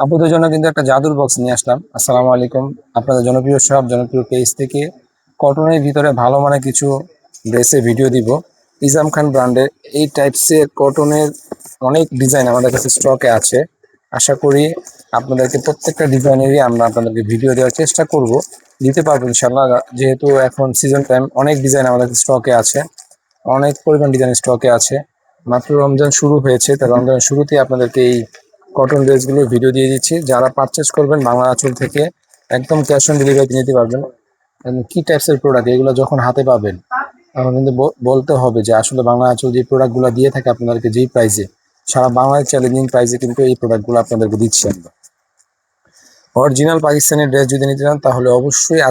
আপুদের জন্য কিন্তু একটা জাদুর বক্স নিয়ে আসলাম। আসসালামু আলাইকুম। আপনাদের জনপ্রিয় পেজ থেকে কটনের ভিতরে ভালো মানের কিছু ড্রেসের ভিডিও দিব। ইজাম খান ব্র্যান্ডের এই টাইপসের কটনের অনেক ডিজাইন আমাদের কাছে স্টকে আছে। আশা করি আপনাদেরকে প্রত্যেকটা ডিজাইনেরই আমরা আপনাদেরকে ভিডিও দেওয়ার চেষ্টা করব, দিতে পারবো ইনশাল্লাহ। যেহেতু এখন সিজন টাইম, অনেক ডিজাইন আমাদের স্টকে আছে, অনেক পরিমাণ ডিজাইন স্টকে আছে। মাত্র রমজান শুরু হয়েছে, তা রমজানের শুরুতেই আপনাদেরকে এই কটন ড্রেসগুলো ভিডিও দিয়ে দিচ্ছি। যারা পারচেস করবেন বাংলা আঁচল থেকে একদম ক্যাশ অন ডেলিভারি নিতে পারবেন। কি টাইপসের প্রোডাক্ট এগুলো যখন হাতে পাবেন তখন কিন্তু বলতে হবে যে আসলে বাংলা আঁচল যে প্রোডাক্টগুলো দিয়ে থাকে আপনাদেরকে যেই প্রাইসে, সারা বাংলায় চ্যালেঞ্জিং প্রাইসে কিন্তু এই প্রোডাক্টগুলো আপনাদেরকে দিচ্ছি আমরা। অরিজিনাল পাকিস্তানি ড্রেস যদি নিতে চান তাহলে অবশ্যই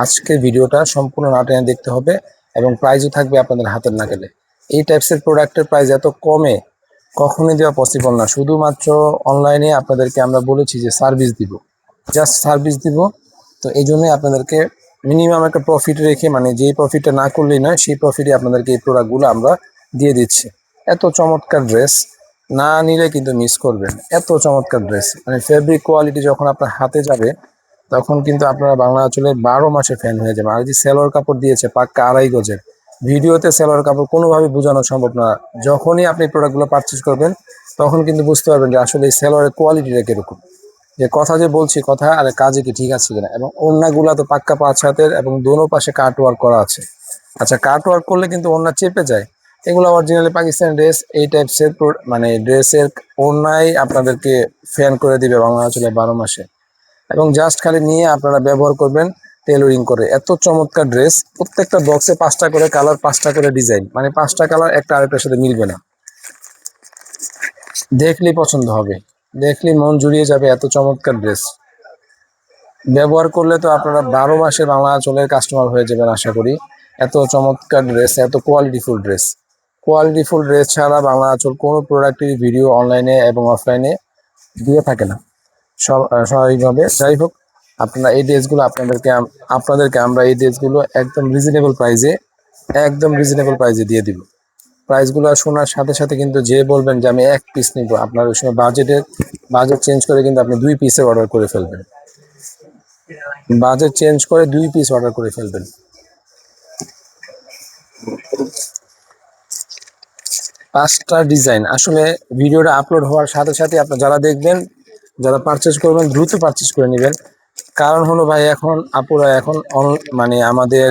আজকের ভিডিওটা সম্পূর্ণ না টেনে দেখতে হবে, এবং প্রাইসও থাকবে আপনাদের হাতের নাগালে। এই টাইপসের প্রোডাক্টের প্রাইস এত কমে কখনোই দেওয়া পসিবল না। শুধুমাত্র অনলাইনে আপনাদেরকে আমরা বলেছি যে সার্ভিস দিব, জাস্ট সার্ভিস দিব। তো এই জন্যই আপনাদেরকে মিনিমাম একটা প্রফিট রেখে, মানে যেই প্রফিটটা না করলেই নয়, সেই প্রফিটে আপনাদেরকে এই প্রোডাক্টগুলো আমরা দিয়ে দিচ্ছি। এত চমৎকার ড্রেস, না নিলে কিন্তু মিস করবেন। এত চমৎকার ড্রেস, মানে ফেব্রিক কোয়ালিটি যখন আপনার হাতে যাবে তখন কিন্তু আপনারা বাংলা আঁচলের 12 মাসের ফ্যান হয়ে যাবেন। আর যে সেলোয়ার কাপড় দিয়েছে পাক্কা 2.5 গজের, ভিডিওতে সেলোয়ার কাপড় কোনোভাবে বোঝানো সম্ভব না। যখনই আপনি প্রোডাক্টগুলো পারচেস করবেন তখন কিন্তু বুঝতে পারবেন যে আসলে এই সেলোয়ারের কোয়ালিটিটা কিরকম, যে কথা যে বলছি কথা আর কাজে কি ঠিক আছে কিনা। এবং ওড়নাগুলা তো পাক্কা 5 হাতের এবং দোনো পাশে কাট ওয়ার্ক করা আছে। আচ্ছা, কাট ওয়ার্ক করলে কিন্তু ওড়না চেপে যায়। এগুলো অরিজিনালি পাকিস্তানি ড্রেস। এই টাইপসের মানে ড্রেসের ওড়নাই আপনাদেরকে ফ্যান করে দিবে বাংলা আঁচলে 12 মাসে। এবং জাস্ট খালি নিয়ে আপনারা ব্যবহার করবেন টেলরিং করে। এত চমৎকার ড্রেস, প্রত্যেকটা বক্সে 5টা করে কালার, 5টা করে ডিজাইন, মানে 5টা কালার একটা আরেকটার সাথে মিলবে না। দেখলেই পছন্দ হবে, দেখলেই মন জুড়িয়ে যাবে। এত চমৎকার ড্রেস ব্যবহার করলে তো আপনারা 12 মাসে বাংলা আঁচলের কাস্টমার হয়ে যাবেন আশা করি। এত চমৎকার ড্রেস, এত কোয়ালিটিফুল ড্রেস ছাড়া বাংলা আঁচল কোনো প্রোডাক্টের ভিডিও অনলাইনে এবং অফলাইনে দিয়ে থাকে না স্বাভাবিকভাবে। যাই হোক, আপনারা এই ড্রেসগুলো আপনাদেরকে আমরা এই ড্রেসগুলো একদম রিজনেবল প্রাইজে দিয়ে দিব। প্রাইসগুলো শোনার সাথে সাথে কিন্তু যে বলবেন যে আমি 1 পিস নিব, আপনার ওই সময় বাজেট চেঞ্জ করে কিন্তু আপনি 2 পিসের অর্ডার করে ফেলবেন। বাজেট চেঞ্জ করে 2 পিস অর্ডার করে ফেলবেন। 5টা ডিজাইন আসলে ভিডিওটা আপলোড হওয়ার সাথে সাথে আপনারা যারা দেখবেন, যারা পারচেস করবেন দ্রুত পারচেস করে নেবেন। কারণ হলো ভাই, এখন আপুরা এখন মানে আমাদের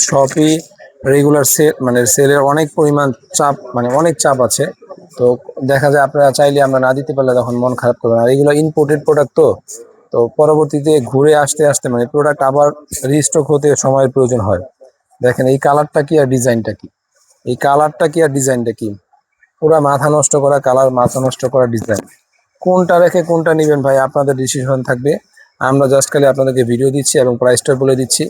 শপই রেগুলার সেলের অনেক পরিমাণ চাপ, মানে অনেক চাপ আছে। তো দেখা যায় আপনারা চাইলে আমরা না দিতে পারলে তখন মন খারাপ করবেন। আর এগুলো ইম্পোর্টেড প্রোডাক্ট, তো পরবর্তীতে ঘুরে আসতে আসতে মানে প্রোডাক্ট আবার রিস্টক হতে সময়ের প্রয়োজন হয়। দেখেন এই কালারটা কি আর ডিজাইনটা কি, পুরা মাথা নষ্ট করা কালার, মাথা নষ্ট করা ডিজাইন। কোনটা রেখে কোনটা নেবেন ভাই, আপনাদের ডিসিশন থাকবে। আমরা জাস্ট খালি আপনাদেরকে ভিডিও দিচ্ছি এবং প্রাইসটা বলে দিচ্ছি।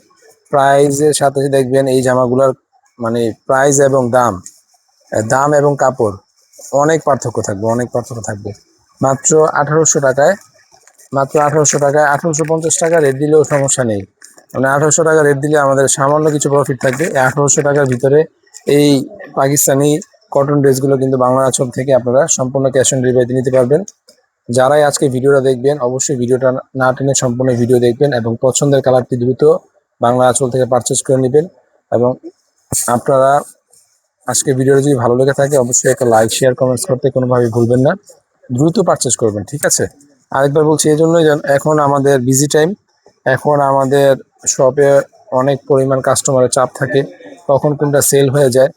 প্রাইজের সাথে দেখবেন এই জামাগুলোর মানে প্রাইস এবং দাম এবং কাপড় অনেক পার্থক্য থাকবে। মাত্র 1800 টাকায়, 1850 টাকা রেট দিলেও সমস্যা নেই। মানে 1800 টাকা রেট দিলে আমাদের সামান্য কিছু প্রফিট থাকবে। 1800 টাকার ভিতরে এই পাকিস্তানি কটন ড্রেসগুলো কিন্তু বাংলা আঁচল থেকে আপনারা সম্পূর্ণ ক্যাশ অন ডেলিভারিতে নিতে পারবেন। যারাই আজকে ভিডিওটা দেখবেন অবশ্যই ভিডিওটা না টেনে সম্পূর্ণ ভিডিও দেখবেন এবং পছন্দের কালারটি দ্রুত বাংলা আঁচল থেকে পারচেস করে নেবেন। এবং আপনারা আজকে ভিডিওটা যদি ভালো লেগে থাকে অবশ্যই একটা লাইক, শেয়ার, কমেন্টস করতে কোনোভাবেই ভুলবেন না। দ্রুত পারচেস করবেন, ঠিক আছে? আরেকবার বলছি, এই জন্যই এখন আমাদের বিজি টাইম, এখন আমাদের শপে অনেক পরিমাণ কাস্টমারের চাপ থাকে, কখন কোনটা সেল হয়ে যায়।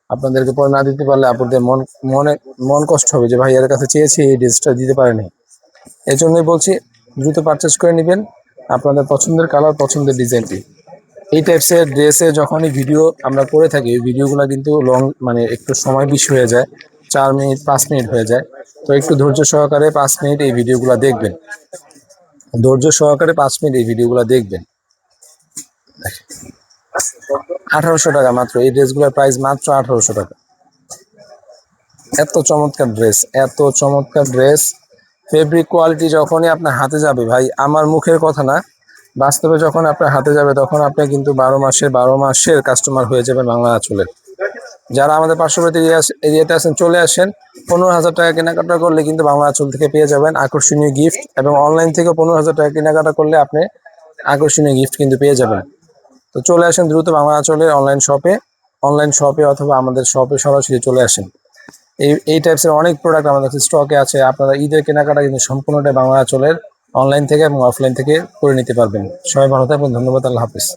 আপনাদেরকে পরে না দিতে পারলে আপনাদের মন কষ্ট হবে যে ভাই এর কাছে চেয়েছি এই ড্রেসটা দিতে পারেনি। এই জন্যই বলছি দ্রুত পারচেস করে নেবেন আপনাদের পছন্দের কালার, পছন্দের ডিজাইনটি। এই টাইপসের ড্রেসে যখনই ভিডিও আমরা করে থাকি, ওই ভিডিওগুলো কিন্তু মানে একটু সময় বেশি হয়ে যায়, 4 মিনিট 5 মিনিট হয়ে যায়। তো একটু ধৈর্য সহকারে 5 মিনিট এই ভিডিওগুলো দেখবেন, 1800 টাকা মাত্র এই ড্রেসগুলোর প্রাইস, মাত্র 1800 টাকা। এত চমৎকার ড্রেস ফেব্রিক কোয়ালিটি যখনই আপনার হাতে যাবে ভাই, আমার মুখের কথা না, বাস্তবে যখন আপনার হাতে যাবে তখন আপনি কিন্তু 12 মাসের কাস্টমার হয়ে যাবেন বাংলা আঁচলের। যারা আমাদের পার্শ্ববর্তী এরিয়াতে আছেন চলে আসেন। 15,000 টাকা কেনাকাটা করলে কিন্তু বাংলা আঁচল থেকে পেয়ে যাবেন আকর্ষণীয় গিফট, এবং অনলাইন থেকে 15,000 টাকা কেনাকাটা করলে আপনি আকর্ষণীয় গিফট কিন্তু পেয়ে যাবেন। তো চলে আসেন দ্রুত বাংলা আঁচলের অনলাইন শপে অথবা আমাদের শপে সরাসরি চলে আসেন। এই টাইপসের অনেক প্রোডাক্ট আমাদের কাছে স্টকে আছে। আপনারা ঈদের কেনাকাটা কিন্তু সম্পূর্ণটাই বাংলা আঁচলের অনলাইন থেকে এবং অফলাইন থেকে করে নিতে পারবেন। সবাই ভালো থাকবেন, ধন্যবাদ, আল্লাহ হাফিজ।